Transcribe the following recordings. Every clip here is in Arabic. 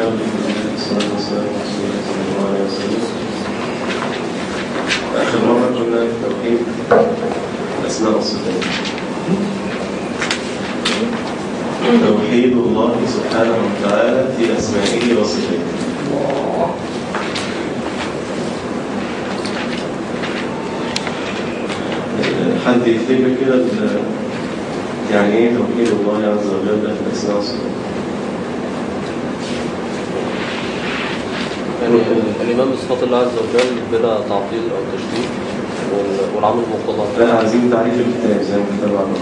لله والصلاة والسلام على رسول الله صلى الله عليه وسلم. آخر مرة كنا في توحيد الأسماء والصفات. توحيد الله سبحانه وتعالى في أسمائه وصفاته. حد يفتكر كده يعني ايه توحيد الله عز وجل في الأسماء والصفات؟ يعني الإيمان بصفات الله عز وجل بلا تعطيل أو تشبيه والعمل مقتضى. لا، عايزين تعريف الكتاب زي ما الكتاب عمل.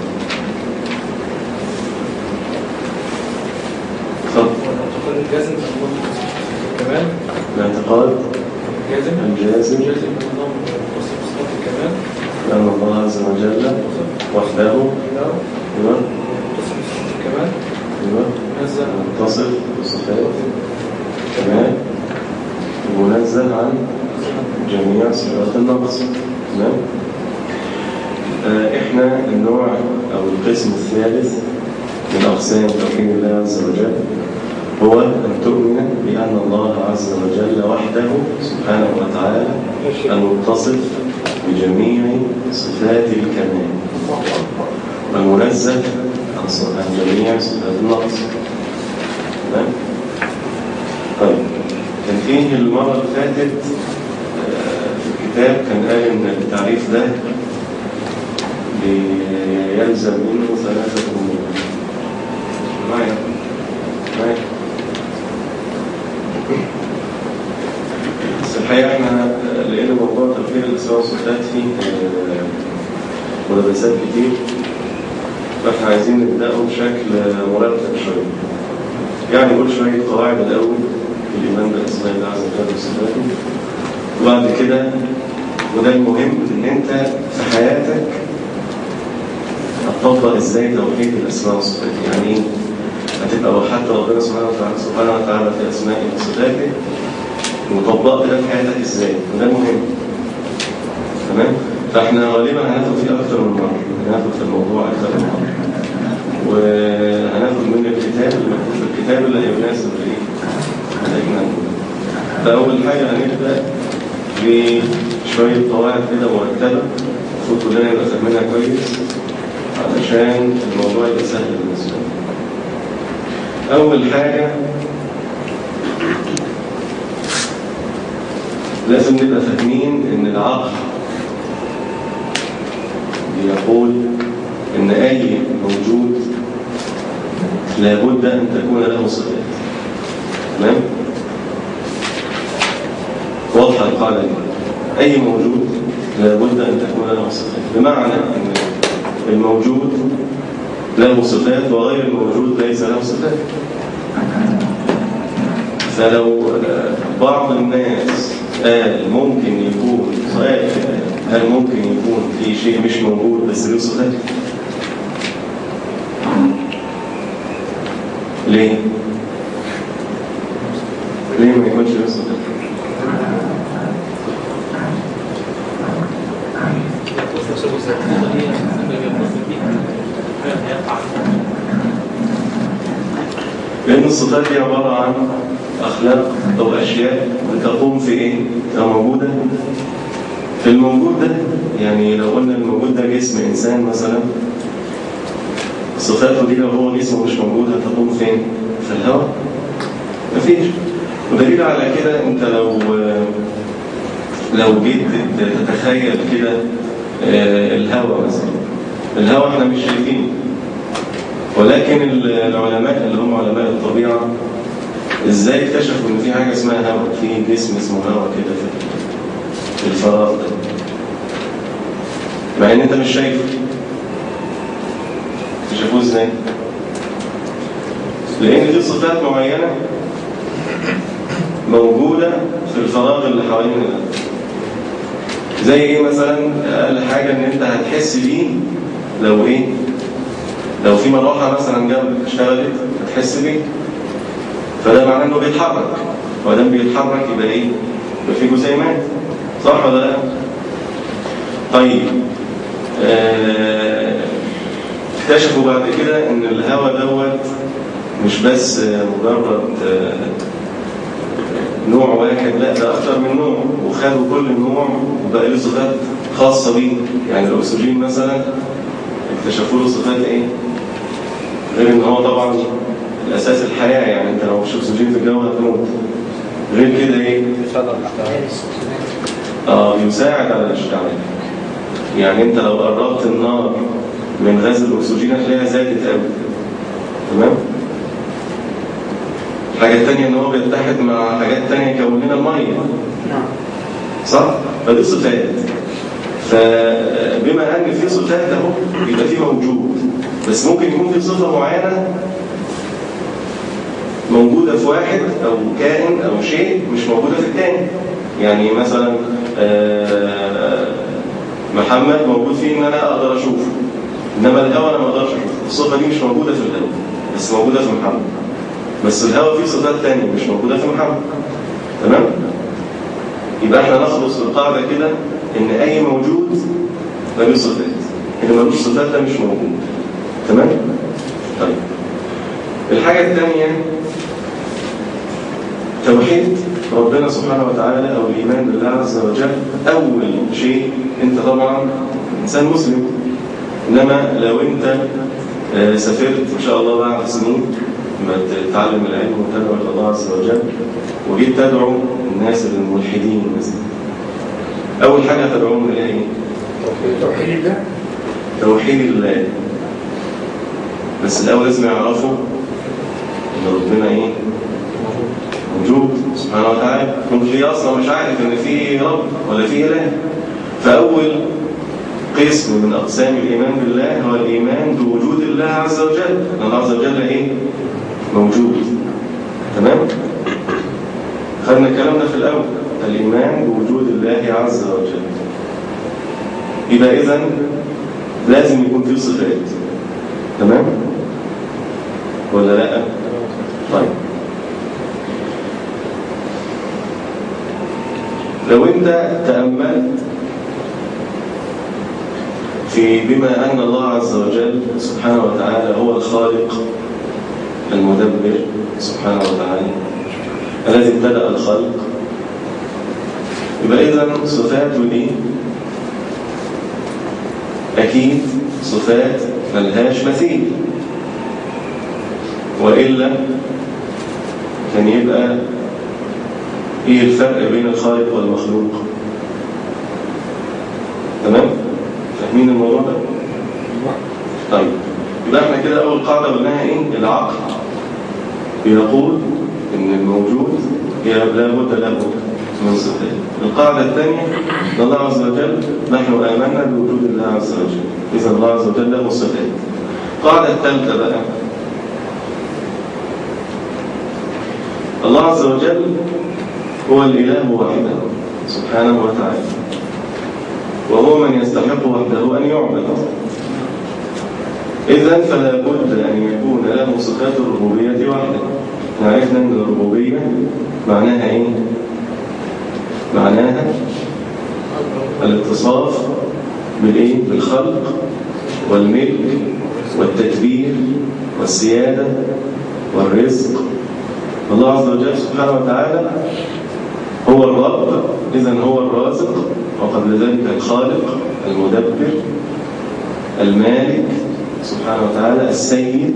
اتفضل. الاعتقاد الجازم الكمال. الاعتقاد الجازم من نظام صفات الكمال لأن الله عز وجل وحده تصف الكمال متصف بصفات الكمال منزه عن جميع صفات النقص. تمام. احنا النوع او القسم الثالث من اقسام توحيد الله عز وجل هو ان تؤمن بان الله عز وجل وحده سبحانه وتعالى المتصف بجميع صفات الكمال والمنزه عن جميع صفات النقص. تمام. طيب، كان فيه المرة اللي فاتت في الكتاب كان قال إن التعريف ده يلزم منه ثلاثة أمور. معايا بس الحقيقة احنا لقينا موضوع توحيد الأسماء والصفات فيه ملابسات كتير، فاحنا عايزين نبدأه بشكل مرتب شوية. يعني نقول شوية قواعد الأول الإيمان بأسماء الله عز وجل وصفاته، وبعد كده وده المهم إن أنت في حياتك هتطبق إزاي توحيد الأسماء والصفات. يعني هتبقى وحدت ربنا سبحانه وتعالى في أسمائه وصفاته وطبقت ده في حياتك إزاي، وده المهم. تمام؟ فإحنا غالبا هناخد فيه أكثر من مرة، هناخد في الموضوع أكثر من مرة، وهناخد من الكتاب اللي مكتوب في الكتاب اللي يناسب لإيه؟ فأول حاجة هنبدأ بشوية قواعد كده مرتبة المفروض كلنا نبقى فاهمينها كويس علشان الموضوع يبقى سهل بالنسبة لنا. أول حاجة لازم نبقى فاهمين إن العقل بيقول إن أي موجود لابد أن تكون له صفات. تمام؟ واضحة القاعدة دي. أي موجود لابد أن تكون له صفات، بمعنى أن الموجود له صفات وغير الموجود ليس له صفات. فلو بعض الناس قال ممكن يكون سؤال، هل ممكن يكون في شيء مش موجود بس له صفات؟ ليه؟ ليه ما يكونش له صفات؟ لأن الصفات دي عبارة عن أخلاق أو أشياء بتقوم في إيه؟ تبقى موجودة في الموجود ده. يعني لو قلنا الموجود ده جسم إنسان مثلا، صفاته دي لو هو جسمه مش موجود هتقوم فين؟ في الهواء؟ مفيش. ودليل على كده أنت لو جيت تتخيل كده الهواء مثلا، الهواء احنا مش شايفينه، ولكن العلماء اللي هم علماء الطبيعة ازاي اكتشفوا ان في حاجة اسمها هواء، في جسم اسمه هواء كده في الفراغ ده، مع ان انت مش شايفه. اكتشفوه ازاي؟ لان دي صفات معينة موجودة في الفراغ اللي حوالين الهواء. زي ايه مثلا؟ اقل حاجة ان انت هتحس بيه لو في مروحة مثلا جنبك اشتغلت هتحس بيه، فده معناه انه بيتحرك، ودام بيتحرك يبقى ايه؟ يبقى في جسيمات، صح ولا لا؟ طيب اكتشفوا بعد كده ان الهواء دوت مش بس مجرد نوع واحد، لا ده أكثر من نوع، وخدوا كل نوع وبقى له صفات خاصة بيه. يعني الأكسجين مثلا اكتشفوا له صفات إيه؟ غير إن هو طبعا الأساس الحياة، يعني أنت لو مش أكسجين في الجو هتموت. غير كده إيه؟ يساعد على الاشتعال. يعني أنت لو قربت النار من غاز الأكسجين هتلاقيها زادت قوي. تمام؟ الحاجة التانية إن هو بيتحد مع حاجات تانية يكون لنا المية. صح؟ فدي صفات. فبما أن في صفات أهو يبقى في موجود، بس ممكن يكون في صفة معينة موجودة في واحد أو كائن أو شيء مش موجودة في الثاني. يعني مثلا محمد موجود فيه إن أنا أقدر أشوفه، إنما الهواء أنا ما أقدرش أشوفه. الصفة دي مش موجودة في الهواء بس موجودة في محمد. بس الهواء فيه صفات تانية مش موجودة في محمد. تمام؟ يبقى احنا نخلص القاعدة كده إن أي موجود له صفات، اللي ملوش صفات ده مش موجود. تمام؟ طيب الحاجة الثانية توحيد ربنا سبحانه وتعالى أو الإيمان بالله عز وجل. أول شيء أنت طبعا إنسان مسلم، إنما لو أنت سافرت إن شاء الله بعد سنين ما تتعلم العلم وتدعو إلى الله عز وجل وجيت تدعو الناس الملحدين مثلا، أول حاجة تدعوهم إلى إيه؟ توحيد الله. توحيد الله. بس الأول لازم يعرفوا إن ربنا إيه؟ موجود سبحانه وتعالى. ممكن أصلا مش عارف إن في رب ولا في إله. فأول قسم من أقسام الإيمان بالله هو الإيمان بوجود الله عز وجل. الله عز وجل إيه؟ موجود. تمام؟ خدنا الكلام ده في الأول، الإيمان بوجود الله عز وجل. يبقى إذن لازم يكون فيه صفات. تمام؟ ولا لا؟ طيب لو أنت تأملت في بما أن الله عز وجل سبحانه وتعالى هو الخالق المدبر سبحانه وتعالى الذي ابتدأ الخلق، يبقى إذن صفاته دي أكيد صفات ملهاش مثيل، وإلا كان يبقى إيه الفرق بين الخالق والمخلوق؟ تمام؟ فاهمين الموضوع ده؟ طيب يبقى احنا كده أول قاعدة قلناها إيه؟ العقل بيقول إن الموجود لا بد له من صفات. القاعدة الثانية أن الله عز وجل نحن آمنا بوجود الله عز وجل، إذا الله عز وجل له صفات. القاعدة الثالثة بقى الله عز وجل هو الإله وحده سبحانه وتعالى، وهو من يستحق وحده أن يعبد. إذن فلا بد أن يكون له صفات الربوبية وحده. عرفنا أن الربوبية معناها إيه؟ معناها الاتصاف بالإيه؟ بالخلق والملك والتدبير والسيادة والرزق. الله عز وجل سبحانه وتعالى هو الرب، إذن هو الرازق، وقبل ذلك الخالق المدبر المالك سبحانه وتعالى السيد.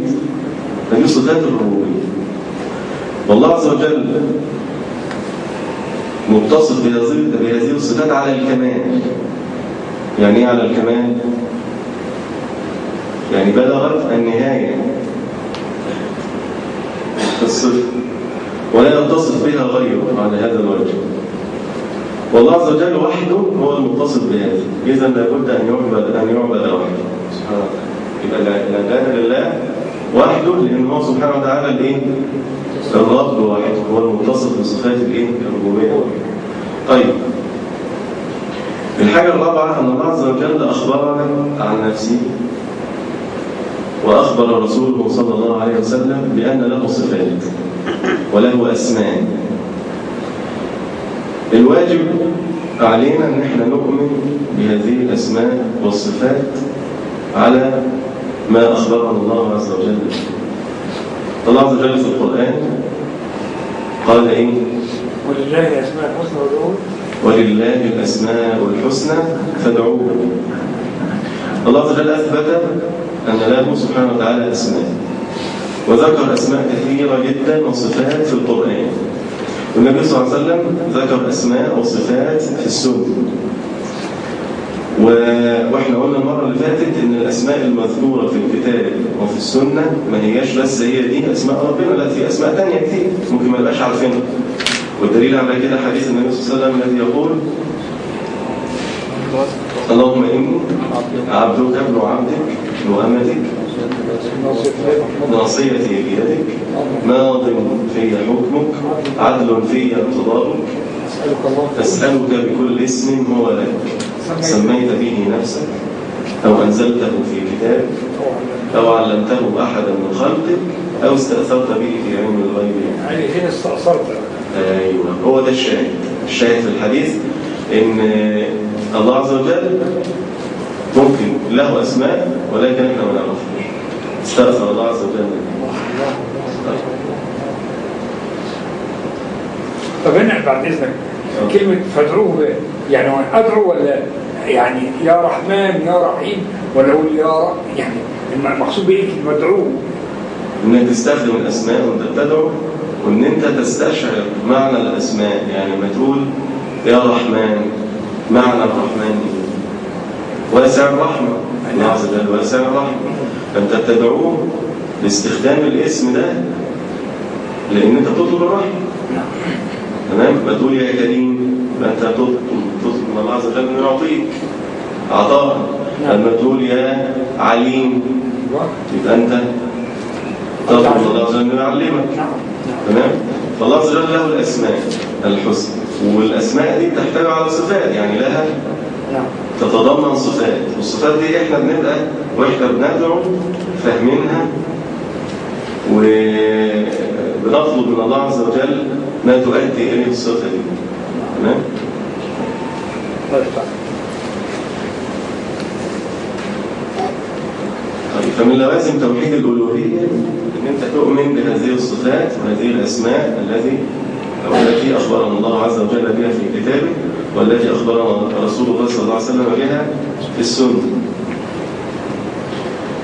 فدي صفات الربوبية. والله عز وجل متصف بهذه الصفات على الكمال. يعني ايه على الكمال؟ يعني بلغت النهاية في الصفة ولا يتصف بها غيره على هذا الوجه. والله عز وجل وحده هو المتصف بهذا، إذا لابد أن يعبد وحده سبحانه وتعالى. يبقى العبادة لله وحده، لأن هو سبحانه وتعالى الإيه؟ الرب وحده هو المتصف بصفات الإيه؟ الربوبية. طيب الحاجة الرابعة أن الله عز وجل أخبرنا عن نفسه وأخبر رسوله صلى الله عليه وسلم بأن له صفات وله أسماء. الواجب علينا أن احنا نؤمن بهذه الأسماء والصفات على ما أخبرنا الله عز وجل به. الله عز وجل في القرآن قال إيه؟ ولله الأسماء الحسنى فادعوه. ولله الأسماء الحسنى فادعوه. الله عز وجل أثبت أن له سبحانه وتعالى أسماء، وذكر أسماء كثيرة جدا وصفات في القرآن، والنبي صلى الله عليه وسلم ذكر أسماء وصفات في السنة. واحنا قلنا المرة اللي فاتت ان الاسماء المذكورة في الكتاب وفي السنة ما هياش بس هي دي اسماء ربنا، لا في اسماء تانية كتير ممكن ما نبقاش عارفينها. والدليل على كده حديث النبي صلى الله عليه وسلم الذي يقول اللهم اني عبدك ابن عبدك ابن امتك ناصيتي بيدك ماض في حكمك عدل في قضاؤك أسألك بكل اسم هو لك سميت به نفسك أو أنزلته في كتابك أو علمته أحدا من خلقك أو استأثرت به في علم الغيب. يعني هنا استأثرت. أيوة، هو ده الشاهد في الحديث، إن الله عز وجل ممكن له أسماء ولكن إحنا ما نعرفش. استأثر الله عز وجل. طب هنا بعد إذنك كلمة فادعوه يعني أدعو ولا يعني يا رحمن يا رحيم ولا أقول يا يعني المقصود بإيه كلمة ادعوه؟ إنك تستخدم الأسماء وأنت بتدعو، وإن أنت تستشعر معنى الأسماء. يعني ما تقول يا رحمن، معنى الرحمن واسع الرحمة، الله عز وجل واسع الرحمة، فأنت بتدعوه باستخدام الاسم ده لأن أنت بتطلب الرحمة. تمام؟ ما تقول يا كريم فأنت تطلب من الله عز وجل أن يعطيك عطاء. لما تقول يا عليم يبقى أنت تطلب من الله عز وجل أن يعلمك. تمام؟ فالله عز وجل له الأسماء الحسنى، والأسماء دي تحتوي على صفات، يعني لها تتضمن صفات، والصفات دي احنا بنبقى واحنا بندعو فاهمينها وبنطلب من الله عز وجل ما تؤدي اليه الصفه دي. تمام؟ طيب، فمن لوازم توحيد الالوهيه ان انت تؤمن بهذه الصفات وهذه الاسماء التي اخبرنا الله عز وجل بها في كتابه، والتي أخبرنا رسول الله صلى الله عليه وسلم بها في السنة.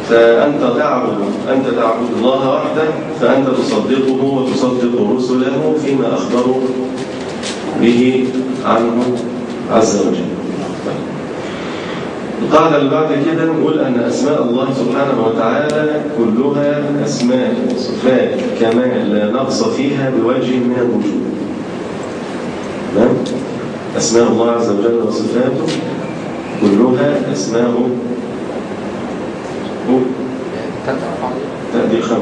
فأنت تعبد الله وحده، فأنت تصدقه وتصدق رسله فيما أخبروا به عنه عز وجل. القاعدة اللي بعد كده نقول أن أسماء الله سبحانه وتعالى كلها أسماء وصفات كمال لا نقص فيها بوجه من الوجوه. تمام؟ أسماء الله عز وجل وصفاته كلها أسماء تأدي 5.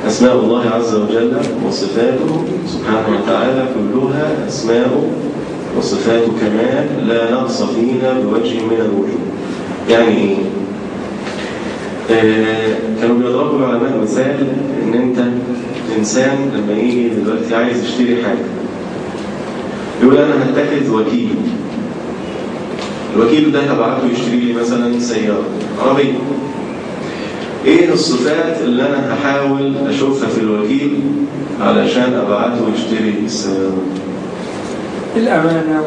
أسماء الله عز وجل وصفاته سبحانه وتعالى كلها أسماء وصفات كمال لا نقص فيها بوجه من الوجوه. يعني كانوا بيضربوا العلماء مثال إن أنت إنسان لما يجي دلوقتي عايز يشتري حاجة يقول أنا هتخذ وكيل، الوكيل ده هبعته يشتري لي مثلا سيارة عربية. إيه الصفات اللي أنا هحاول أشوفها في الوكيل علشان أبعته يشتري السيارة؟ الأمانة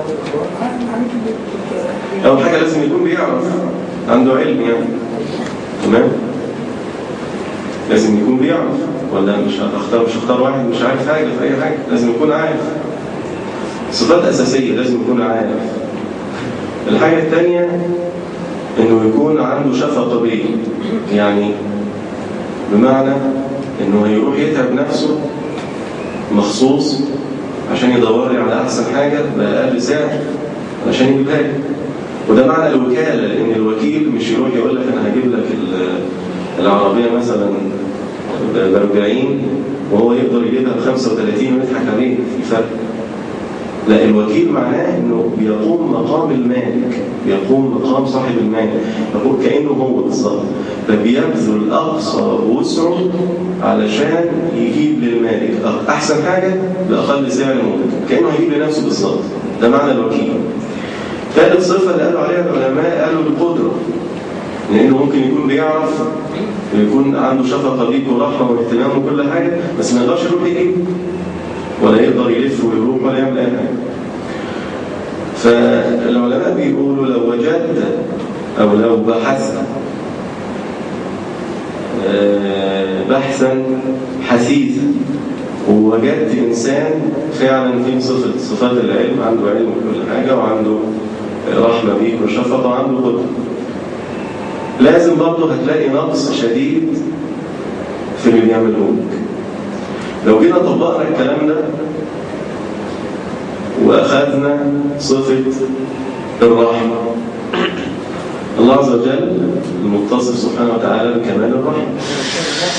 أول حاجة لازم يكون بيعرف، عنده علم يعني. تمام؟ لازم يكون بيعرف، ولا مش هختار واحد مش عارف حاجة في أي حاجة، لازم يكون عارف. صفات أساسية لازم يكون عارف. الحاجة الثانية إنه يكون عنده شفقة بيه، يعني بمعنى إنه هيروح يتعب نفسه مخصوص عشان يدور لي على أحسن حاجة بأقل سعر عشان يجيبها لي. وده معنى الوكالة، لأن الوكيل مش يروح يقول لك أنا هجيب لك العربية مثلا ب40 وهو يقدر يجيبها ب35 ويضحك عليه في فرق. لا، الوكيل معناه انه بيقوم مقام المالك، بيقوم مقام صاحب المال، يقول كأنه هو بالظبط، فبيبذل أقصى وسعه علشان يجيب للمالك أحسن حاجة بأقل سعر ممكن، كأنه هيجيب لنفسه بالظبط. ده معنى الوكيل. ثالث صفة اللي قالوا عليها العلماء قالوا القدرة، لأنه ممكن يكون بيعرف ويكون عنده شفقة بيك ورحمة واهتمام وكل حاجة، بس ما يقدرش يروح يجيب ولا يقدر يقدر يلف ويروح ولا يعمل أي حاجة. فالعلماء بيقولوا لو وجدت أو لو بحثت بحثا حثيثا ووجدت إنسان فعلا فيه صفات العلم، عنده علم بكل حاجة وعنده رحمة بيك وشفقة وعنده قدرة، لازم برضه هتلاقي نقص شديد في اللي بيعمله لك. لو جينا طبقنا الكلام ده وأخذنا صفة الرحمة، الله عز وجل المتصف سبحانه وتعالى بكمال الرحمة.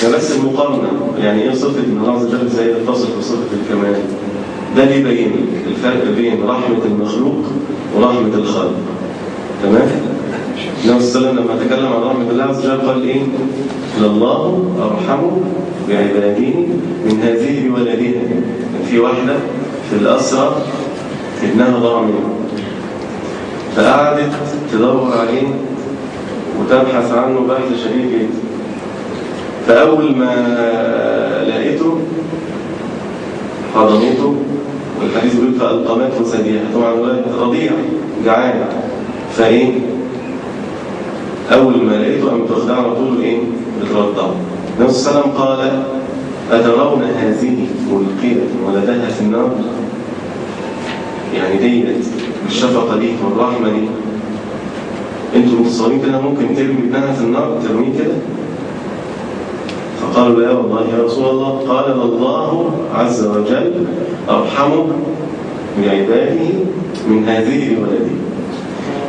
ده بس المقارنة، يعني ايه صفة ان الله عز وجل ازاي يتصف بصفة الكمال؟ ده اللي يبين لك الفرق بين رحمة المخلوق ورحمة الخالق. تمام؟ النبي صلى الله عليه وسلم لما تكلم عن رحمة الله عز وجل قال ايه؟ لله أرحم بعباده من هذه بولدها. في واحدة في الأسرة ابنها ضاع منه، فقعدت تدور عليه وتبحث عنه بحث شديد جدا. فأول ما لقيته حضنته، والحديث بيقول فألقمته ثديها، طبعا رضيع جعان، فإيه أول ما لقيته قامت واخداه على طول إيه بترضعه. النبي صلى الله عليه وسلم قال أترون هذه ملقية ولدها في النار؟ يعني ديت بالشفقة دي والرحمة دي انتوا متصورين كده ممكن ترمي ابنها في النار ترميه كده؟ فقالوا لا والله يا رسول الله. قال الله عز وجل أرحم بعباده من هذه بولده.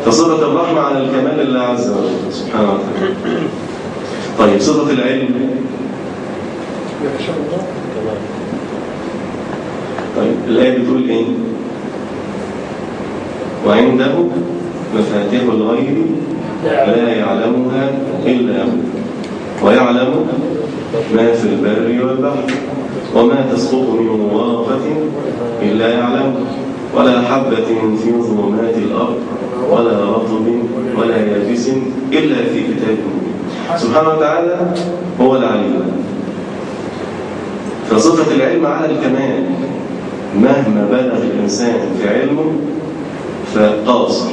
فصفة الرحمة على الكمال لله عز وجل سبحانه وتعالى. طيب صفة العلم، طيب الآية بتقول إيه؟ وعنده مفاتيح الغيب لا يعلمها إلا هو ويعلم ما في البر والبحر وما تسقط من ورقة إلا يعلم ولا حبة في ظلمات الأرض ولا رطب ولا يابس إلا في كتاب مبين. سبحانه وتعالى هو العليم. فصفة العلم على الكمال، مهما بلغ الإنسان في علمه فقاصر.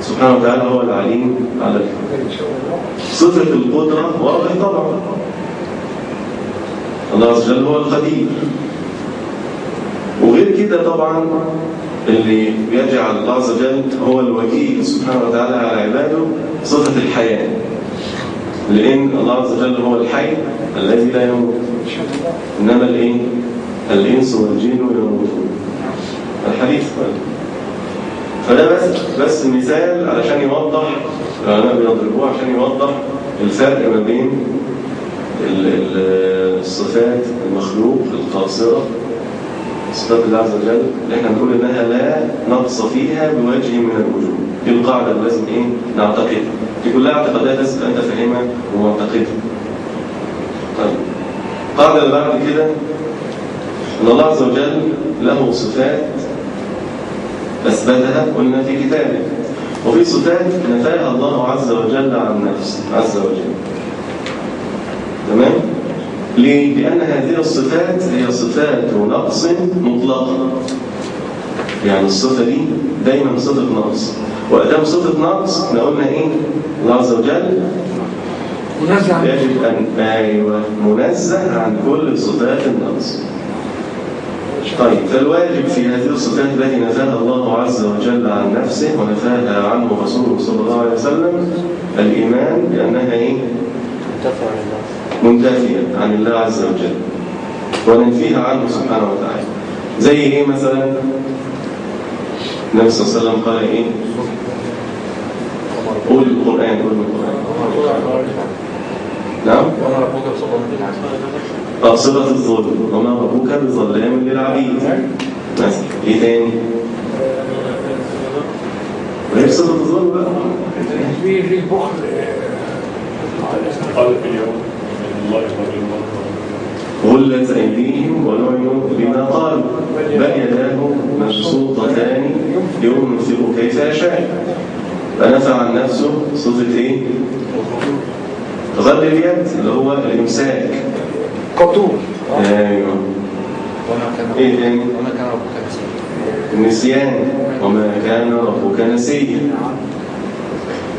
سبحانه وتعالى هو العليم على الكمال. صفة القدرة واضح طبعا، الله عز وجل هو القدير. وغير كده طبعا اللي بيجعل الله عز وجل هو الوكيل سبحانه وتعالى على عباده صفة الحياة، لأن الله عز وجل هو الحي الذي لا يموت، إنما الإنس والجن يموتون، الحديث. فده بس مثال علشان يوضح، العلماء بيضربوه عشان يوضح الفرق ما بين الصفات المخلوق القاصرة، صفات الله عز وجل اللي احنا بنقول انها لا نقص فيها بوجه من الوجوه. دي القاعدة اللي لازم نعتقدها، دي كلها اعتقادات لازم انت فاهمها ومعتقدها. طيب القاعدة اللي بعد كده ان الله عز وجل له صفات أثبتها قلنا في كتابه، وفي صفات نفاها الله عز وجل عن نفسه عز وجل. تمام؟ ليه؟ لأن هذه الصفات هي صفات نقص مطلقة. يعني الصفة دي دايما صفة نقص، وأدام صفة نقص احنا قلنا إيه؟ الله عز وجل يجب أن منزه عن كل صفات النقص. طيب فالواجب في هذه الصفات التي نفاها الله عز وجل عن نفسه ونفاها عنه رسوله صلى الله عليه وسلم الإيمان بأنها منتفية عن الله عز وجل وننفيها عنه سبحانه وتعالى. زي ايه مثلا؟ النبي صلى الله عليه وسلم قال ايه؟ قول القرآن. نعم؟ صفة الظلم، وما ربك بظلام للعبيد مثلا. ايه تاني؟ غير صفة الظلم بقى في البخل قال في اليوم الله غلت أيديهم ولعنوا بما قالوا بل يداه مبسوطتان ينفق كيف يشاء. فنفى عن نفسه صفة ايه؟ غل اليد اللي هو الإمساك. قطور. ايوه. وما كان ايه تاني؟ وما كان ربك نسيا. النسيان، وما كان ربك نسيا.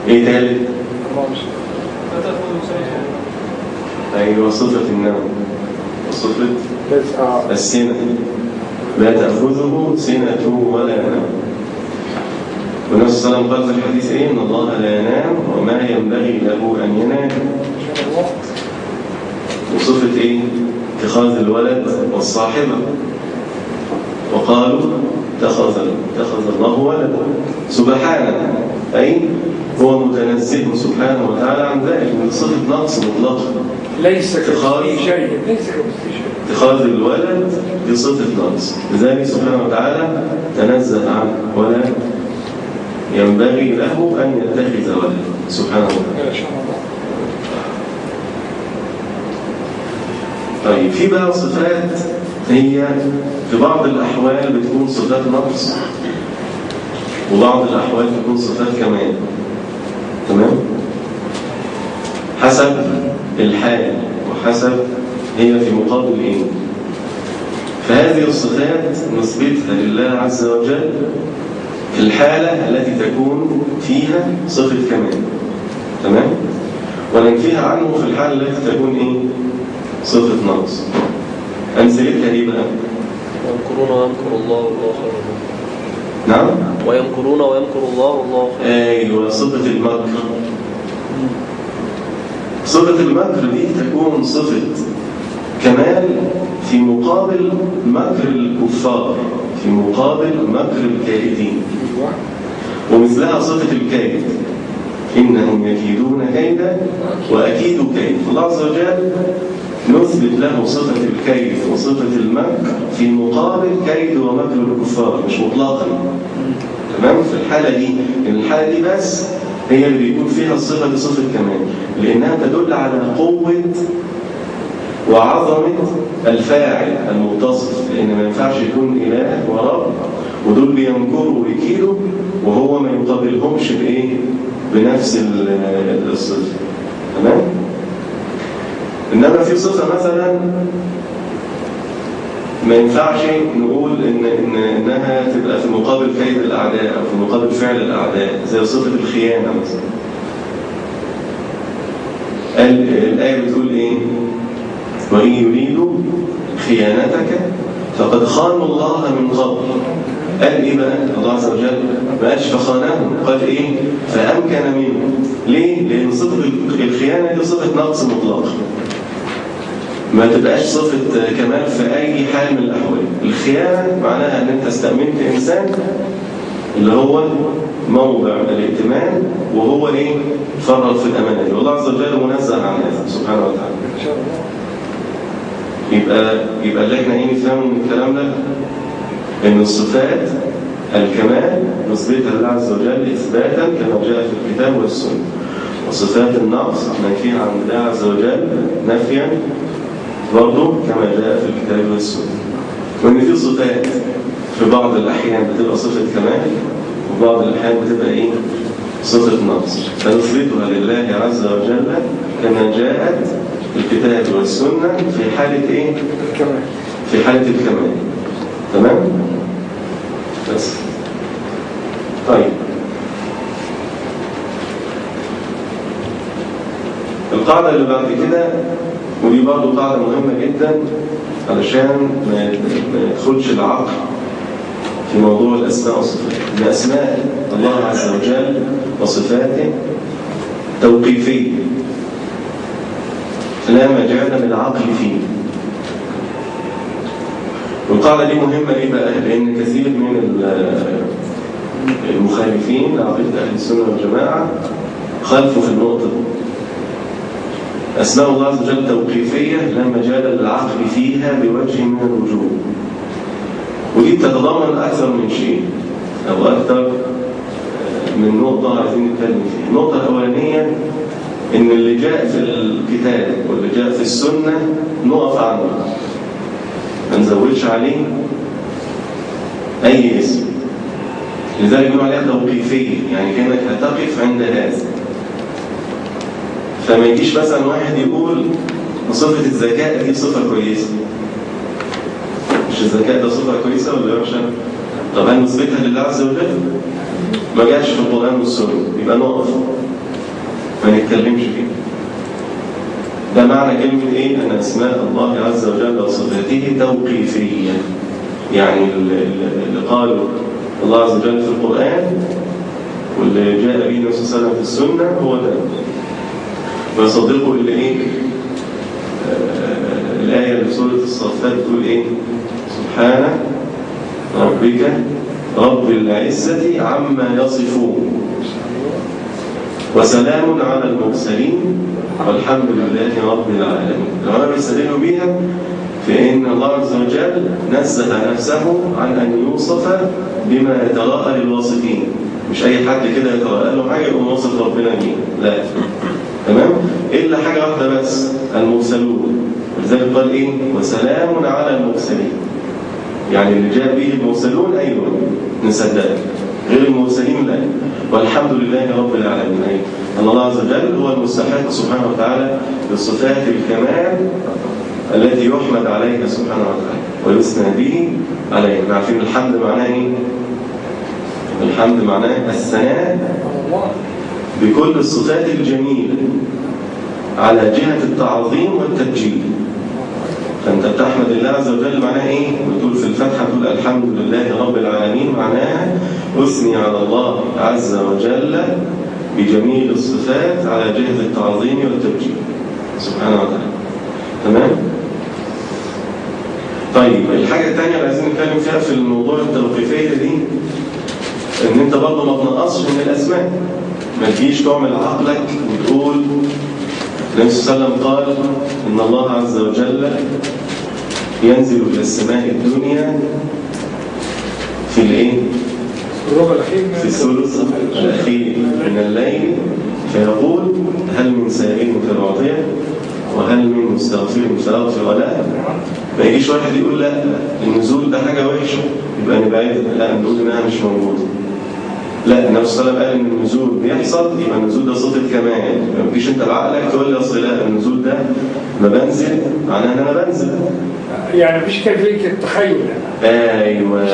ايه تالت؟ لا تأخذه سنة. ايوه صفة النوم وصفة السنة، لا تأخذه سنة ولا نوم. والنبي صلى الله عليه وسلم قال في الحديث ايه؟ ان الله لا ينام وما ينبغي له ان ينام. وصفة ايه؟ اتخاذ الولد والصاحبة، وقالوا اتخذ الله ولدا سبحانه، أي هو متنزه سبحانه وتعالى عن ذلك، من صفة نقص مطلقة. ليس كمثله شيء. اتخاذ الولد دي صفة نقص، لذلك سبحانه وتعالى تنزه عنه ولا ينبغي له أن يتخذ ولدا سبحانه وتعالى. طيب في بقى صفات هي في بعض الأحوال بتكون صفات نقص، وبعض الأحوال بتكون صفات كمال. تمام؟ حسب الحال وحسب هي في مقابل ايه. فهذه الصفات نثبتها لله عز وجل في الحالة التي تكون فيها صفة كمال. تمام؟ وننفيها عنه في الحالة التي تكون ايه؟ صفة نقص. أمثلتها ايه بقى؟ ويمكرون ويمكر الله والله خير الماكرين. نعم؟ ويمكرون ويمكر الله والله خير. ايوه صفة المكر. صفة المكر دي تكون صفة كمال في مقابل مكر الكفار، في مقابل مكر الكائدين. ومثلها صفة الكيد، إنهم يكيدون كيدا وأكيد كيد. الله عز وجل نثبت له صفة الكيد وصفة المكر في مقابل كيد ومكر الكفار، مش مطلقا. تمام؟ في الحالة دي، الحالة دي بس هي اللي بيكون فيها الصفة دي صفة كمال، لأنها تدل على قوة وعظمة الفاعل المتصف، لأن ما ينفعش يكون إله ورب ودول بينكروا ويكيدوا وهو ما يقابلهمش بإيه؟ بنفس الصفة. تمام؟ إنما في صفة مثلا ما ينفعش نقول إنها تبقى في مقابل كيد الأعداء أو في مقابل فعل الأعداء، زي صفة الخيانة مثلا. الآية بتقول إيه؟ وإن يريدوا خيانتك فقد خانوا الله من قبل. قال إيه بقى؟ الله عز وجل ما قالش فخانهم، قال إيه؟ فأمكن منهم. ليه؟ لأن صفة الخيانة دي صفة نقص مطلق، ما تبقاش صفة كمال في أي حال من الأحوال. الخيانة معناها أن أنت استأمنت إنسان اللي هو موضع الائتمان وهو إيه؟ فرط في الأمانة دي، والله عز وجل منزه عن هذا سبحانه وتعالى. يبقى اللي احنا ايه نفهمه من الكلام ده؟ ان الصفات الكمال نثبتها لله عز وجل اثباتا كما جاء في الكتاب والسنه، وصفات النقص ننفيها عن الله عز وجل نفيا برضه كما جاء في الكتاب والسنه. وان في صفات في بعض الاحيان بتبقى صفه كمال وبعض الاحيان بتبقى ايه؟ صفه نقص، فنثبتها لله عز وجل كما جاءت الكتاب والسنة في حالة إيه؟ الكمال. في حالة الكمال. تمام؟ بس طيب القاعدة اللي بعد كده، ودي برضو قاعدة مهمة جدا علشان ما يدخلش العقل في موضوع الأسماء والصفات. إن أسماء الله عز وجل وصفاته توقيفية لا مجال للعقل فيه. والقاعدة دي مهمة ليه بقى؟ لأن كثير من المخالفين لعقيدة أهل السنة والجماعة خالفوا في النقطة دي. أسماء الله عز وجل توقيفية لا مجال للعقل فيها بوجه من الوجوه، ودي بتتضمن أكثر من شيء أو أكثر من نقطة عايزين نتكلم فيها. النقطة الأولانية إن اللي جاء في الكتاب واللي جاء في السنة نقف عنه، ما نزودش عليه أي اسم. لذلك يقولوا عليها توقيفية، يعني كأنك هتقف عند هذا. فما يجيش مثلا واحد يقول صفة الذكاء دي صفة كويسة، مش مش الذكاء ده صفة كويسة ولا وحشة؟ طب هل نثبتها لله عز وجل؟ ما جاش في القرآن والسنة، يبقى نقف ما نتكلمش فيه. ده معنى كلمة إيه؟ أن أسماء الله عز وجل وصفاته توقيفية. يعني اللي قالوا الله عز وجل في القرآن واللي جاء به النبي صلى الله عليه وسلم في السنة هو ده. ويصدقوا اللي إيه؟ الآية اللي في سورة الصافات بتقول إيه؟ سبحان ربك رب العزة عما يصفون وسلام على المرسلين والحمد لله رب العالمين. العلماء بيستدلوا بيها في إن الله عز وجل نزه نفسه عن أن يوصف بما يتراءى للواصفين. مش أي حد كده يتراءى له حاجة يقوم واصف ربنا بيه، لا. تمام؟ إلا حاجة واحدة بس، المرسلون. ولذلك قال إيه؟ وسلام على المرسلين. يعني اللي جاء به المرسلون أيوة نصدق، غير المرسلين لا. والحمد لله رب العالمين. أيوة. أن الله عز وجل هو المستحق سبحانه وتعالى بصفات الكمال التي يحمد عليها سبحانه وتعالى ويثنى به عليه. عارفين الحمد معناه إيه؟ الحمد معناه الثناء بكل الصفات الجميلة على جهة التعظيم والتبجيل. فأنت بتحمد الله عز وجل معناه إيه؟ بتقول في الفتحة تقول الحمد لله رب العالمين، معناها أثني على الله عز وجل بجميل الصفات على جهة التعظيم والتبجيل سبحانه وتعالى. تمام؟ طيب الحاجة الثانية اللي عايزين نتكلم فيها في الموضوع التوقيفية دي، إن أنت برضه ما بتنقصش من الأسماء. ما تجيش تعمل عقلك وتقول النبي صلى الله عليه وسلم قال إن الله عز وجل ينزل إلى السماء الدنيا في الإيه؟ في الثلث الأخير من الليل فيقول هل من سائل فأعطيه وهل من مستغفر فأغفر له. ما يجيش واحد يقول لا النزول ده حاجة وحشة يبقى نبعد، لا نقول إنها مش موجودة. لا، النبي صلى الله عليه وسلم قال ان النزول بيحصل، يبقى النزول ده صفه كمال. ما تجيش انت بعقلك تقول لي اصل لا النزول ده ما بنزل معناه ان انا بنزل. يعني مفيش كيفيه التخيل. ايوه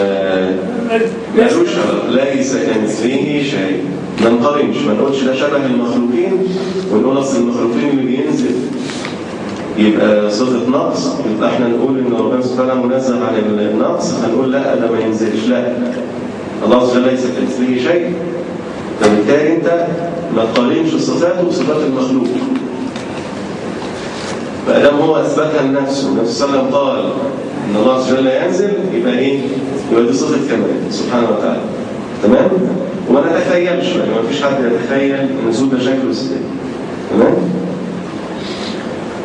ملوش، ليس كمثله شيء. ما نقارنش، ما نقولش ده شبه المخلوقين ونقول اصل المخلوقين اللي بينزل يبقى صفه نقص، يبقى احنا نقول ان ربنا سبحانه وتعالى منزه عن النقص فنقول لا ده ما ينزلش. لا، الله عز وجل ليس كمثله شيء. فبالتالي انت ما تقارنش صفاته بصفات المخلوق. فادام هو اثبتها لنفسه، النبي صلى الله عليه وسلم قال ان الله عز وجل ينزل، يبقى ايه؟ يبقى دي صفه كمال سبحانه وتعالى. تمام؟ وما نتخيلش، يعني ما فيش حد يتخيل النزول ده شكله ازاي. تمام؟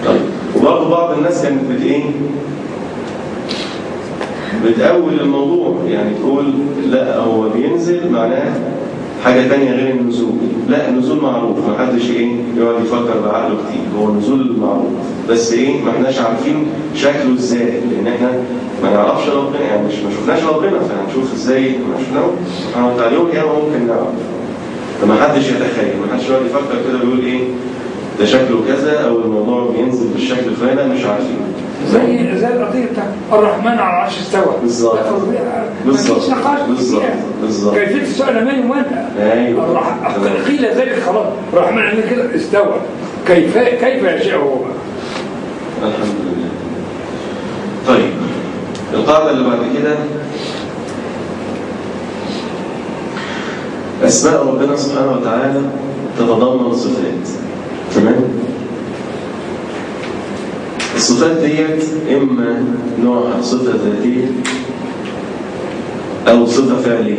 طيب وبرضه بعض الناس كانت بتأول الموضوع، يعني تقول لا هو بينزل معناه حاجة تانية غير النزول. لا، النزول معروف، ما حدش يقعد يفكر بعقله كتير، هو النزول معروف، بس ما احناش عارفين شكله ازاي، لان احنا ما نعرفش ربنا، يعني ما شفناش ربنا، فهنشوف ازاي ما شفناه سبحانه وتعالى. يوم القيامة ممكن نعرف، فما حدش يتخيل، ما حدش يقعد يفكر كده ويقول ده شكله كذا او الموضوع بينزل بالشكل الفلاني، مش عارفين. زي القضيه بتاعت الرحمن على العرش استوى. بالظبط بالظبط. كيفيه السؤال اماني وانت. ايوه قيل ذلك خلاص، الرحمن عندنا كده استوى، كيف يشاء هو. الحمد لله. طيب القاعده اللي بعد كده، اسماء ربنا سبحانه وتعالى تتضمن صفات. تمام؟ الصفات ديت إما نوعها صفة ذاتية أو صفة فعلية.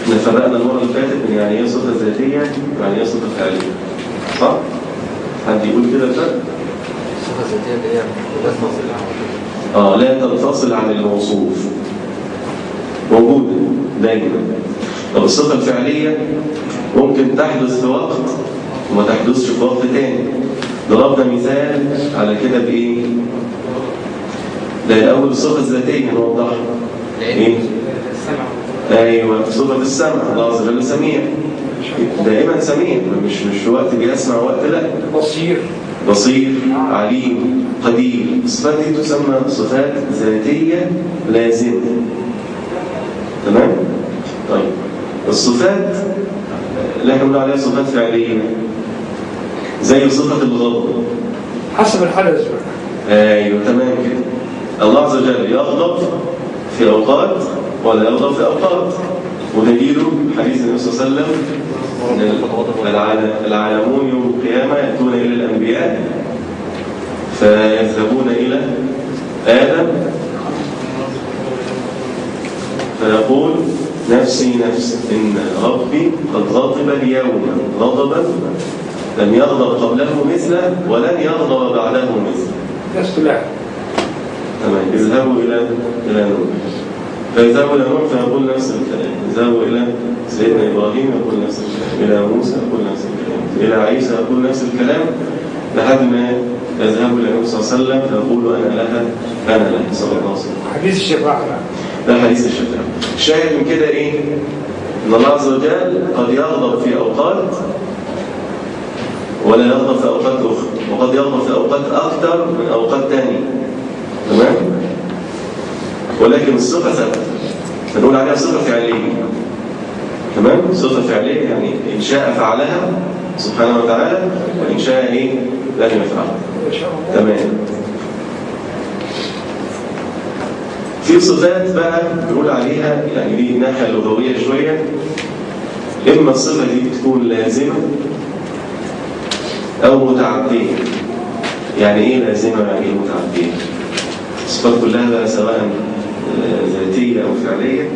احنا فرقنا المرة اللي فاتت من يعني ايه صفة ذاتية ويعني ايه صفة فعلية. صح؟ حد يقول كده الفرق؟ الصفة الذاتية اللي هي لا تنفصل عن الموصوف، موجودة دايما. طب الصفة الفعلية ممكن تحدث في وقت وما تحدثش في وقت تاني. ضربنا مثال على كده بإيه؟ ده الأول الصفة الذاتية نوضحها. إيه؟ أيوة، صفة السمع. الله عز وجل سميع، دائما سميع، مش وقت بيسمع وقت لا. بصير، عليم، قدير. الصفات دي تسمى صفات ذاتية لازمة. تمام؟ طيب الصفات اللي احنا بنقول عليها صفات فعلية زي صفة الغضب حسب الحدث بقى. ايوه تمام كده. الله عز وجل يغضب في اوقات ولا يغضب في اوقات، ودليله حديث النبي صلى الله عليه وسلم ان العالمون يوم القيامه ياتون الى الانبياء فيذهبون الى ادم فيقول نفسي نفسي ان ربي قد غضب اليوم غضبا لم يغضب قبله مثله ولن يغضب بعده مثله. لست لا. تمام. اذهبوا الى نوح فيذهبوا الى نوح فيقول نفس الكلام، يذهبوا الى سيدنا ابراهيم يقول نفس الكلام، الى موسى يقول نفس الكلام، الى عيسى يقول نفس الكلام، لحد ما يذهبوا الى النبي صلى الله عليه وسلم فيقول انا لها صلى الله عليه وسلم. حديث الشفاعه. ده حديث الشفاعه. الشاهد من كده ايه؟ ان الله عز وجل قد يغضب في اوقات ولا يغضب في اوقات اخرى، وقد يغضب في اوقات اكثر من اوقات ثانيه. تمام؟ ولكن الصفه ثابته، بنقول عليها صفه فعليه. تمام؟ صفه فعليه يعني ان شاء فعلها سبحانه وتعالى وان شاء ايه؟ لن يفعلها. تمام. في صفات بقى بنقول عليها يعني دي ناحيه لغويه شويه، اما الصفه دي تكون لازمه أو متعدية. يعني إيه لازمة يعني إيه متعدية؟ الصفات كلها بقى سواء ذاتية أو فعلية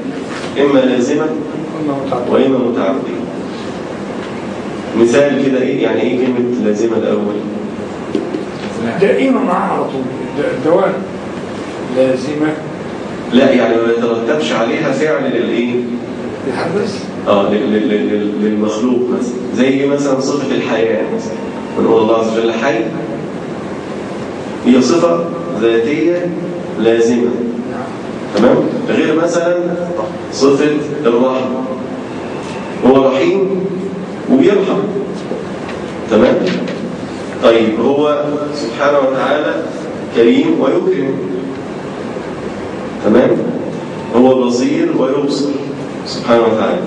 إما لازمة وإما متعدية. مثال كده إيه يعني إيه كلمة لازمة الأول؟ دائما معها على طول دوام لازمة. لا يعني ما يترتبش عليها فعل للإيه؟ الحدث؟ للمخلوق مثلا، زي مثلا صفة الحياة مثلا. ونقول الله عز وجل حي، هي صفة ذاتية لازمة. تمام؟ غير مثلا صفة الرحمة، هو رحيم وبيرحم. تمام؟ طيب هو سبحانه وتعالى كريم ويكرم. تمام؟ هو بصير ويبصر سبحانه وتعالى.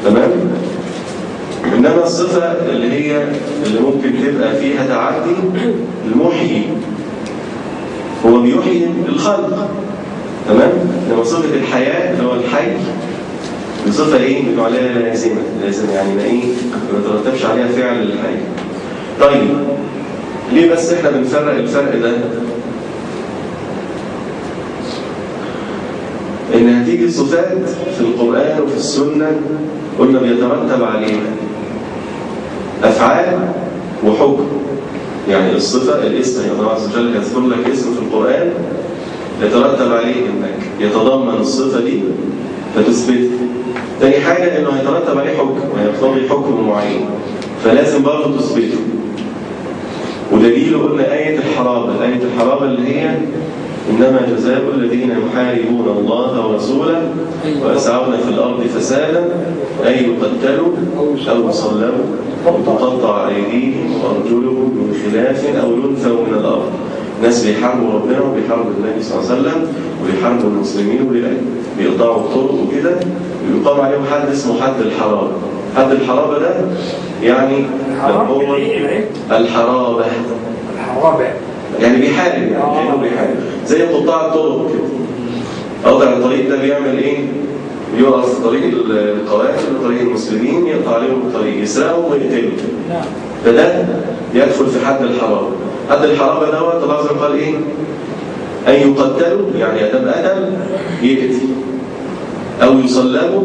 تمام؟ إنما الصفة اللي ممكن تبقى فيها تعدي المحيي، هو بيحيي الخلق. تمام؟ إنما صفة الحياة اللي هو الحي بصفة إيه؟ بنقول عليها لازمة. لازم يعني ما إيه؟ ما ترتبش عليها فعل الحي. طيب ليه بس إحنا بنفرق الفرق ده؟ إن هتيجي صفات في القرآن وفي السنة قلنا بيترتب عليها أفعال وحكم. يعني الصفة الاسم الله عز وجل يذكر لك اسم في القرآن يترتب عليه إنك يتضمن الصفة دي فتثبتها. تاني حاجة إنه هيترتب عليه حكم ويقتضي حكم معين فلازم برضه تثبته. ودليله قلنا آية الحرابة. آية الحرابة اللي هي إنما جزاء الذين يحاربون الله ورسوله ويسعون في الأرض فسادا أن يقتلوا أو يصلبوا أو تقطع أيديهم وأرجلهم من خلاف أو ينفوا من الأرض. ناس بيحاربوا ربنا وبيحاربوا النبي صلى الله عليه وسلم وبيحاربوا المسلمين وبيقطعوا الطرق وكده، ويقام عليهم حد اسمه حد الحرابة. حد الحرابة ده يعني هو الحرابة يعني بيحارب، يعني كأنه بيحارب زي قطاع الطرق كده. قاطع الطريق ده بيعمل ايه؟ يقف في طريق القوافل وطريق المسلمين، يقطع عليهم الطريق، يسرقهم ويقتلهم. فده يدخل في حد الحرابة. حد الحرابة دوت الله عز وجل قال ايه؟ أن يقتلوا يعني أدم قتل يقتل، أو يصلبوا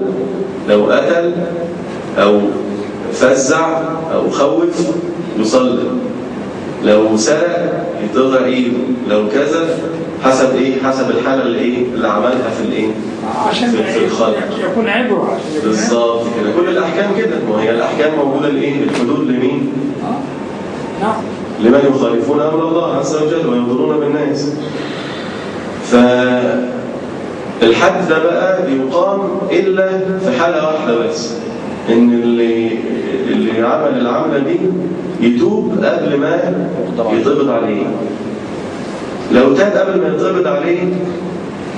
لو قتل أو فزع أو خوف يصلب، لو سرق يتقطع ايده، لو كذا حسب ايه؟ حسب الحاله اللي عملها في الايه؟ عشان في الخلق يكون عبره. بالظبط كده. كل الاحكام كده، وهي الاحكام موجوده لايه؟ الحدود لمين؟ نعم، لمن يخالفون امر الله عز وجل ويضرون بالناس. فالحد ده بقى يقام الا في حاله واحده بس، ان اللي عمل العمله دي يتوب قبل ما يتقبض عليه. لو تاب قبل ما يتقبض عليه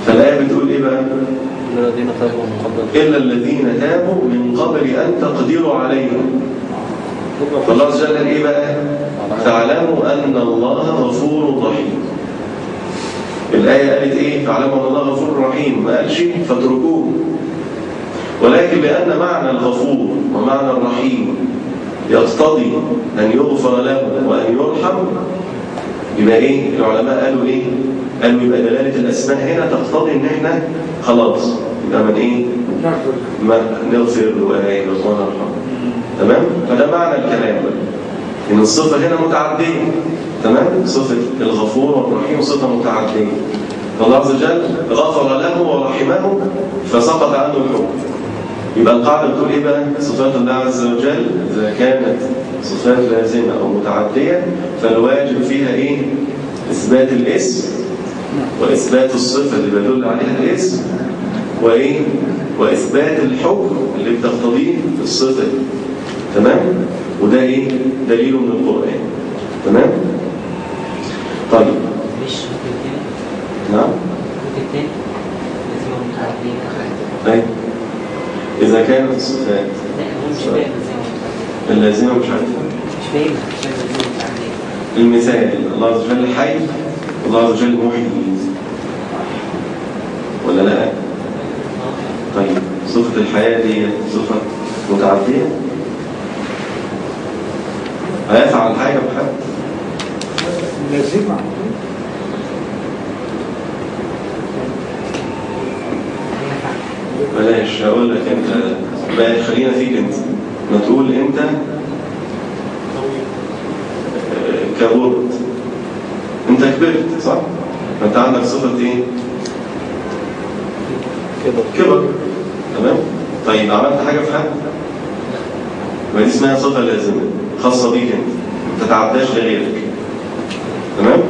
فالآية بتقول إيه بقى؟ إلا الذين تابوا من قبل أن تقدروا عليهم. فالله عز وجل إيه بقى؟ فاعلموا أن الله غفور رحيم. الآية قالت إيه؟ فاعلموا أن الله غفور رحيم، ما قالش فاتركوه. ولكن لأن معنى الغفور ومعنى الرحيم يقتضي أن يغفر له وأن يرحم، يبقى إيه؟ العلماء قالوا إيه؟ قالوا يبقى دلالة الأسماء هنا تقتضي إن إحنا خلاص يبقى من إيه؟ نغفر ونرحم. تمام؟ فده معنى الكلام بقى. إن الصفة هنا متعدية. تمام؟ صفة الغفور والرحيم صفة متعدية. فالله عز وجل غفر له ورحمه فسقط عنه الحكم. يبقى القاعدة بتقول إيه بقى؟ صفات الله عز وجل إذا كانت صفات لازمة أو متعدية فالواجب فيها إيه؟ إثبات الاسم وإثبات الصفة اللي بيدل عليها الاسم وإيه؟ وإثبات الحكم اللي بتقتضيه الصفة. تمام؟ وده إيه؟ دليل من القرآن. تمام؟ طيب نعم؟ أي إذا كانت الصفات اللازمة مش عارفة المثال الله عز وجل حي والله عز وجل محيي ولا لا؟ طيب صفة الحياة دي صفة متعدية هيفعل حاجة بحد لازمة بلاش هقول لك انت بقى خلينا فيك انت ما تقول انت كبرت انت كبرت صح؟ فانت عندك صفة ايه؟ كبر. تمام؟ طيب عملت حاجة في حد؟ ما دي اسمها صفة لازمة خاصة بيك انت ما تتعداش لغيرك. تمام؟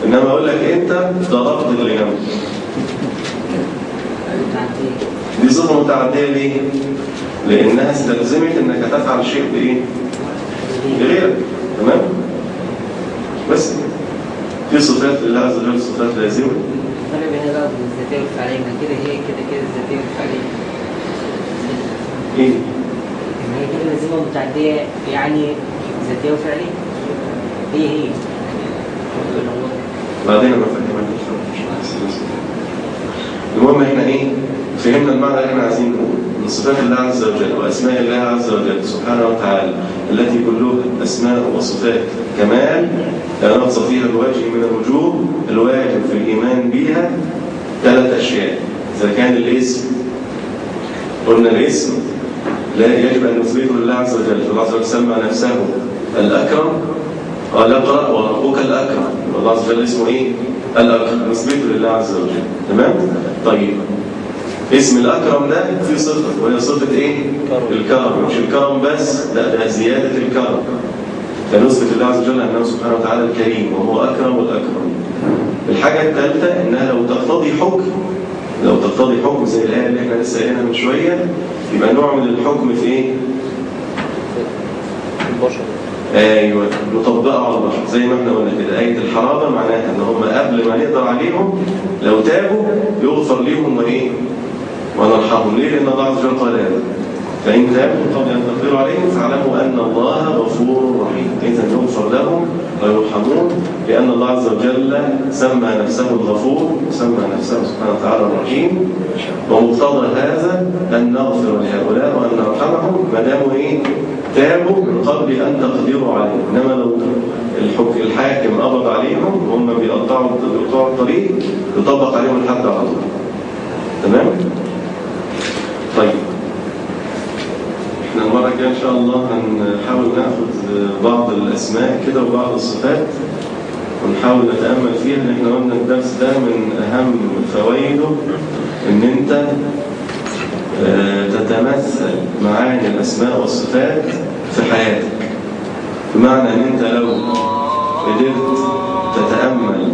انما اقول لك انت ضربت اللي جنبك دي صفة متعدية ليه؟ لأنها استلزمت أنك تفعل شيء بإيه؟ لغيرك. تمام؟ بس في صفات لله عز وجل صفات لازمة. الفرق بين بقى الذاتية والفعلية ما كده هي كده الذاتية والفعلية. إيه؟ ما هي كده لازمة متعدية يعني ذاتية وفعلية. هي بعدين أنا فاهمك. المهم إحنا إيه؟ فهمنا المعنى اللي احنا عايزين نقول من صفات الله عز وجل واسماء الله عز وجل سبحانه وتعالى التي كلها اسماء وصفات كمال لا نقص فيها الوجه من الوجوه. الواجب في الايمان بها 3 أشياء. اذا كان الاسم قلنا الاسم لا يجب ان نثبته لله عز وجل. الله عز وجل سمى نفسه الاكرم قال اقرا وربك الاكرم. الله عز وجل اسمه ايه؟ الاكرم نثبته لله عز وجل. تمام؟ طيب اسم الأكرم ده فيه صفة وهي صفة إيه؟ الكرم. مش الكرم بس، لا ده زيادة الكرم. فنثبت الله عز وجل أنه سبحانه وتعالى الكريم وهو أكرم والأكرم. الحاجة الثالثة إنها لو تقتضي حكم زي الآية اللي احنا لسه قايلينها من شوية يبقى نوع من الحكم في إيه؟ البشر. ايوه نطبقها على البشر زي ما احنا قلنا كده. آية الحرابة معناها ان هم قبل ما نقدر عليهم لو تابوا يغفر لهم وايه؟ ونرحمهم. ليه؟ لأن الله عز وجل قال هذا فإن تابوا قبل أن تقدروا عليهم فاعلموا أن الله غفور رحيم. إذا يغفر لهم ويرحمون لأن الله عز وجل سمى نفسه الغفور وسمى نفسه سبحانه وتعالى الرحيم. ومقتضى هذا أن نغفر لهؤلاء وأن نرحمهم ما داموا إيه؟ تابوا من قبل أن تقدروا عليهم. إنما لو الحاكم قبض عليهم وهم بيقطعوا الطريق يطبق عليهم الحد على طول. تمام؟ طيب احنا المرة الجاية ان شاء الله هنحاول ناخد بعض الاسماء كده وبعض الصفات ونحاول نتأمل فيها. ان احنا قلنا الدرس ده من اهم فوائده ان انت تتمثل معاني الاسماء والصفات في حياتك. بمعنى ان انت لو قدرت تتأمل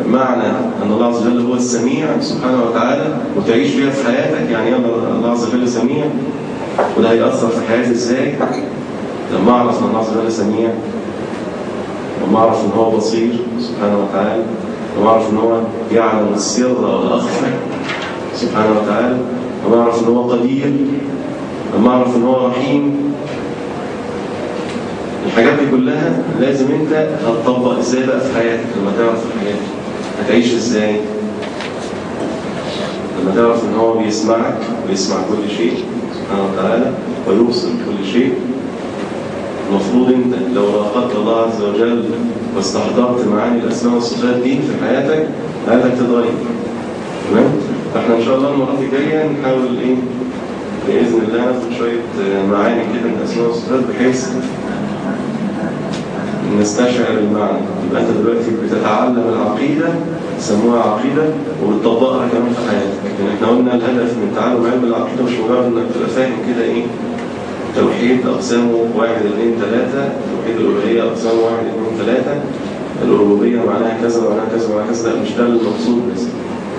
معنى أن الله عز وجل هو السميع سبحانه وتعالى وتعيش بها في حياتك. يعني الله عز وجل سميع وده هيأثر في حياتي إزاي؟ لما أعرف أن الله عز وجل سميع لما أعرف إن هو بصير سبحانه وتعالى، لما أعرف إن هو يعلم السر والأخفى سبحانه وتعالى، لما أعرف إن هو قدير، لما أعرف إن هو رحيم. الحاجات دي كلها لازم أنت هتطبق إزاي بقى في حياتك. لما تعرف الحاجات دي هتعيش إزاي؟ لما تعرف إن هو بيسمعك ويسمع كل شيء سبحانه وتعالى ويوصل كل شيء، المفروض أنت لو راقبت الله عز وجل واستحضرت معاني الأسماء والصفات دي في حياتك تتغير. تمام؟ فإحنا إن شاء الله المرات الجاية نحاول بإذن الله ناخد شوية معاني كده من الأسماء والصفات بحيث نستشعر المعنى. يبقى أنت دلوقتي بتتعلم العقيدة، يسموها عقيدة، وبتطبقها كمان في حياتك. يعني إحنا قلنا الهدف من تعلم علم العقيدة مش مجرد إنك تبقى فاهم كده توحيد أقسامه 1 2 3، توحيد الألوهية أقسامه 1 2 3، الربوبية معناها كذا ومعناها كذا ومعناها كذا. لا، مش ده المقصود. بس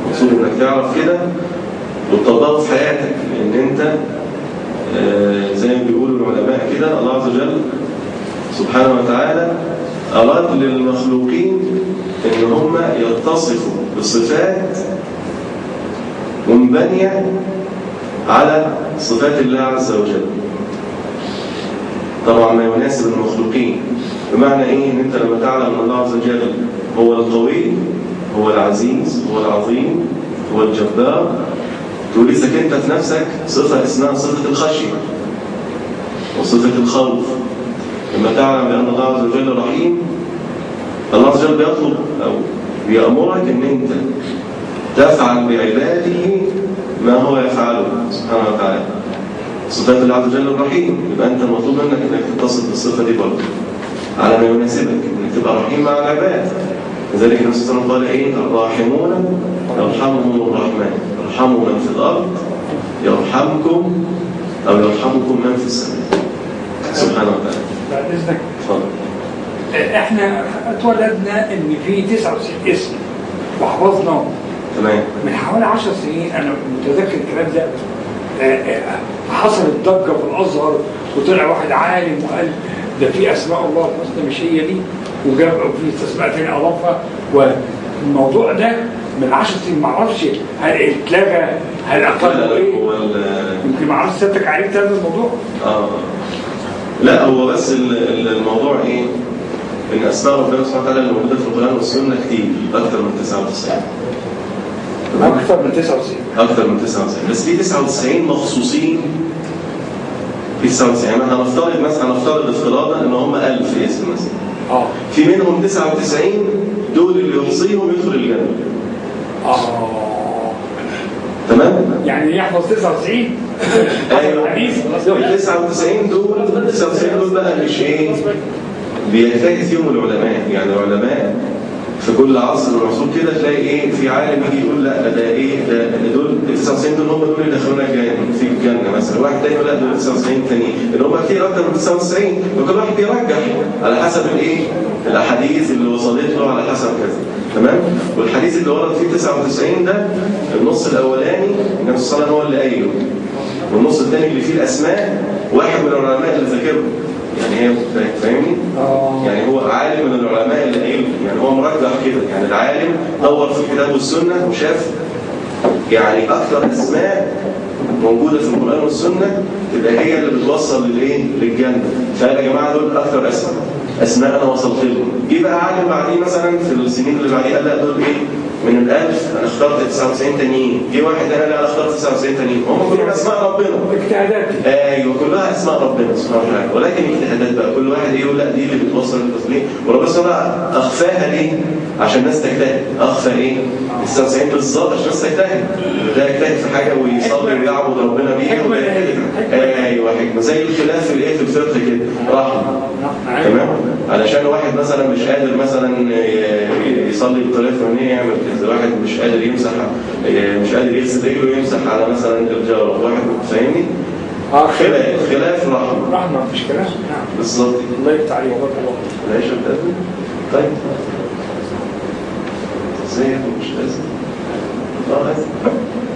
المقصود إنك تعرف كده وتطبقه في حياتك. لأن أنت زي ما بيقولوا العلماء كده، الله عز وجل سبحانه وتعالى أراد للمخلوقين إن هم يتصفوا بصفات منبنية على صفات الله عز وجل، طبعا ما يناسب المخلوقين. بمعنى إن أنت لما تعلم أن الله عز وجل هو القوي، هو العزيز، هو العظيم، هو الجبار، تورثك أنت في نفسك صفة اسمها صفة الخشية وصفة الخوف. لما تعلم بأن الله عز وجل رحيم، الله عز وجل بيطلب أو بيأمرك أن أنت تفعل بعباده ما هو يفعله سبحانه وتعالى. صفات الله عز وجل الرحيم، يبقى أنت المطلوب منك أنك تتصل بالصفة دي برضه على ما يناسبك، أنك تبقى رحيم مع العباد. لذلك النبي صلى الله عليه وسلم قال الراحمون يرحمهم الرحمن، ارحموا من في الأرض يرحمكم أو يرحمكم من في السماء سبحانه وتعالى. بعد إذنك اتفضل. احنا اتولدنا ان في 99 اسم وحفظناهم. تمام. من حوالي 10 سنين انا متذكر الكلام ده، حصلت ضجه في الازهر وطلع واحد عالم وقال ده في اسماء الله الحسنى مش هي دي، وجاب في اسماء ثانيه اضافها. والموضوع ده من 10 سنين ما اعرفش هل اتلغى هل اقل ايه؟ يمكن ما اعرفش سيادتك عرفت هذا الموضوع؟ لا، هو بس الموضوع ان اسماء ربنا سبحانه وتعالى اللي موجوده في القران والسنه كتير، اكثر من 99. اكثر من 99 بس في 99 مخصوصين. في 99 يعني هنفترض افتراضا ان هم 1000 اسم مثلا. في منهم 99 دول اللي يحصيهم يدخل الجنه. تمام؟ يعني يحفظ 99. ايوه، ال 99 دول بقى مش بيجتهد فيهم العلماء. يعني العلماء في كل عصر والعصور كده تلاقي في عالم يجي يقول لا ده دول 99 دول هم دول اللي دخلونا في الجنه مثلا، واحد تاني يقول لا دول 99 تانيين اللي هم كتير اكتر من 99، وكل واحد بيرجح على حسب الاحاديث اللي وصلت له على حسب كذا. تمام؟ والحديث اللي ورد فيه 99 ده النص الاولاني النبي صلى الله عليه وسلم هو اللي قايله، والنص الثاني اللي فيه الاسماء واحد من العلماء اللي ذاكرهم. يعني هي فاهمني؟ يعني هو عالم من العلماء اللي قايل، يعني هو مرجح كده. يعني العالم دور في الكتاب والسنه وشاف يعني اكثر اسماء موجوده في القران والسنه تبقى هي اللي بتوصل للجنه. فقال يا جماعه دول اكثر اسماء انا وصلت لهم. جه بقى عالم بعديه مثلا في السنين اللي بعديه قال لا دول من ال1000 انا اخترت 99 تانيين. جه واحد قال لا انا اخترت 99 تانيين. هم كلهم اسماء ربنا، اجتهادات. ايوه كلها اسماء ربنا سبحانه وتعالى، ولكن اجتهادات بقى. كل واحد يقول لا دي اللي بتوصل للتصديق، وربنا سبحانه اخفاها ليه؟ عشان الناس تجتهد. اخفى 99 بالظبط عشان الناس تجتهد. ده يجتهد في حاجه ويصلي ويعبد ربنا بيها. ايوه حكمه. زي الخلاف في في الفقه كده رحمه. تمام؟ علشان واحد مثلا مش قادر مثلا يصلي بطريقه فلانيه يعمل كذا، واحد مش قادر يمسح، مش قادر يغسل رجله يمسح على مثلا الجاره، واحد فاهمني؟ خلاف رحمه مش كلام. نعم بالظبط. الله يفتح عليك وبارك الله. العيش بتاعتنا. طيب ازاي مش لازم؟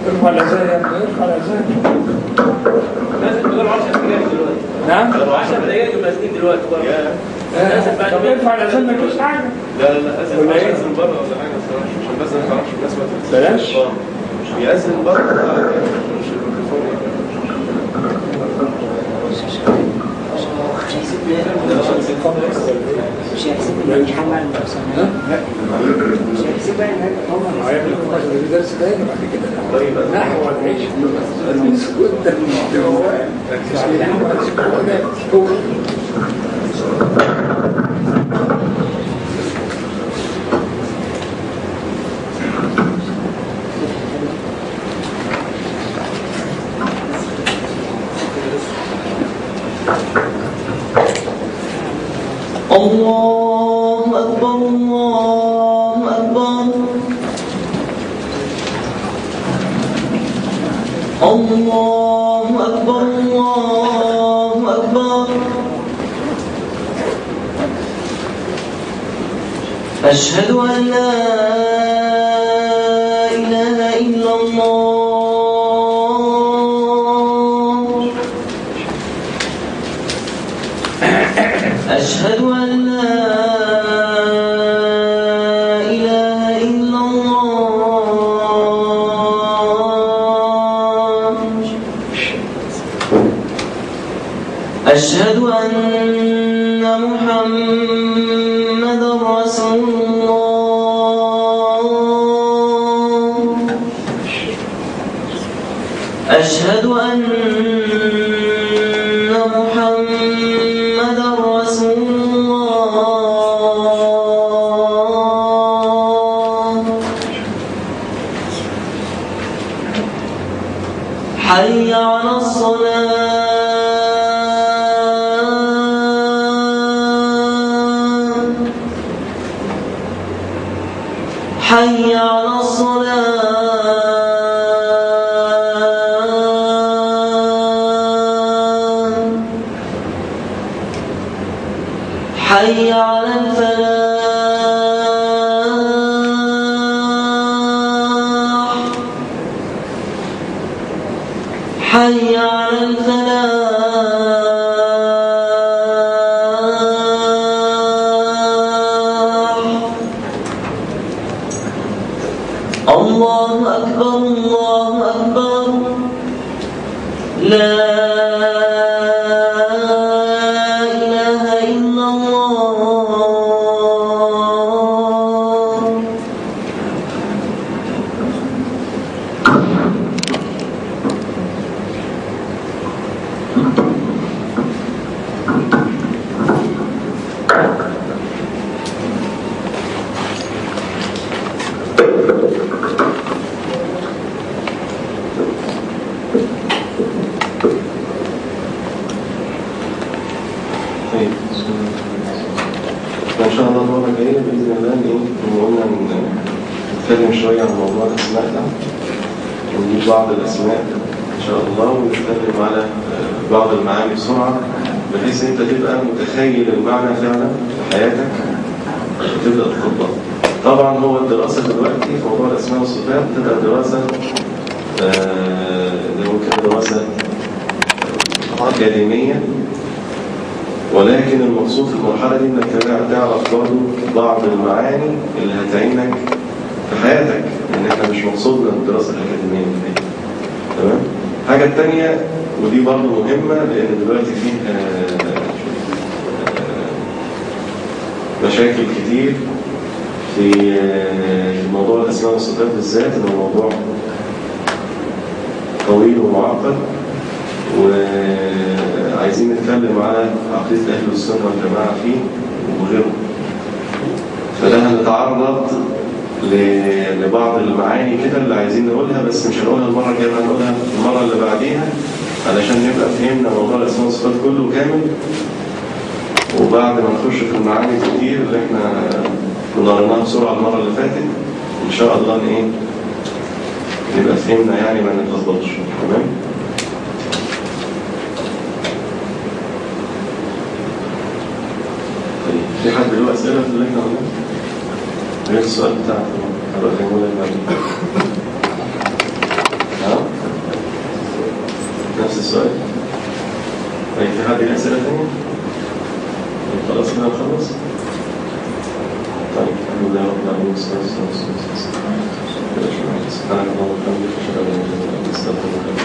ارفع الاذان، ارفع الاذان. لازم تقول 10 دقايق دلوقتي. نعم 10 دقايق وماسكين دلوقتي. طب ينفع الأذان ما يجوش حاجة؟ لا لا أذن ولا إيه؟ أذن بره ولا حاجة الصراحة عشان بس ما تعرفش الناس ما بلاش. يأذن بره مش هيحسبها يتحمل مش هيحسبها ما هي في درس تاني بعد كده. طيب نحو العيش اسكت هو الله أكبر الله أكبر الله أكبر الله أكبر أشهد أن لا إله إلا الله أشهد أن لا إله إلا الله أشهد أن محمدا رسول الله أشهد أن محمدا رسول الله حي على الصلاة حي على الصلاة حي على الفلاح حي على الفلاح الله أكبر الله أكبر لا إله إلا الله طيب إن شاء الله المرة الجاية بإذن الله قلنا نتكلم شوية عن موضوع الأسماء ده ونجيب بعض الأسماء إن شاء الله ونتكلم على بعض المعاني بسرعة بحيث أنت تبقى متخيل المعنى فعلا في حياتك وتبدأ تطبقه. طبعا هو الدراسة دلوقتي في موضوع الأسماء والصفات تبقى دراسة ممكن دراسة أكاديمية، ولكن المقصود في المرحلة دي انك تعرف برضه بعض المعاني اللي هتعينك في حياتك، ان احنا مش مقصودنا الدراسة الأكاديمية دي. تمام؟ الحاجة الثانية ودي برضه مهمة لأن دلوقتي فيه مشاكل كتير في موضوع الأسماء والصفات بالذات، إنه موضوع طويل ومعقد وعايزين نتكلم على عقيدة أهل السنة والجماعة فيه وغيره. فده هنتعرض لبعض المعاني كده اللي عايزين نقولها، بس مش هنقولها المرة الجاية، هنقولها المرة اللي بعديها علشان نبقى فهمنا موضوع الأسماء والصفات كله كامل. وبعد ما نخش في المعاني كتير اللي احنا قررناها بسرعة المرة اللي فاتت إن شاء الله نبقى فهمنا يعني ما نتلخبطش. تمام؟ في حد له أسئلة في اللي احنا قلناه؟ غير السؤال بتاعك هبقى فهمه لك بعدين. نفس السؤال؟ طيب في حد له أسئلة تانية؟ خلاص كده نخلص. طيب الحمد لله رب العالمين والصلاة والسلام على رسول الله. سبحانك اللهم وبحمدك أشهد أن لا إله إلا أنت أستغفرك.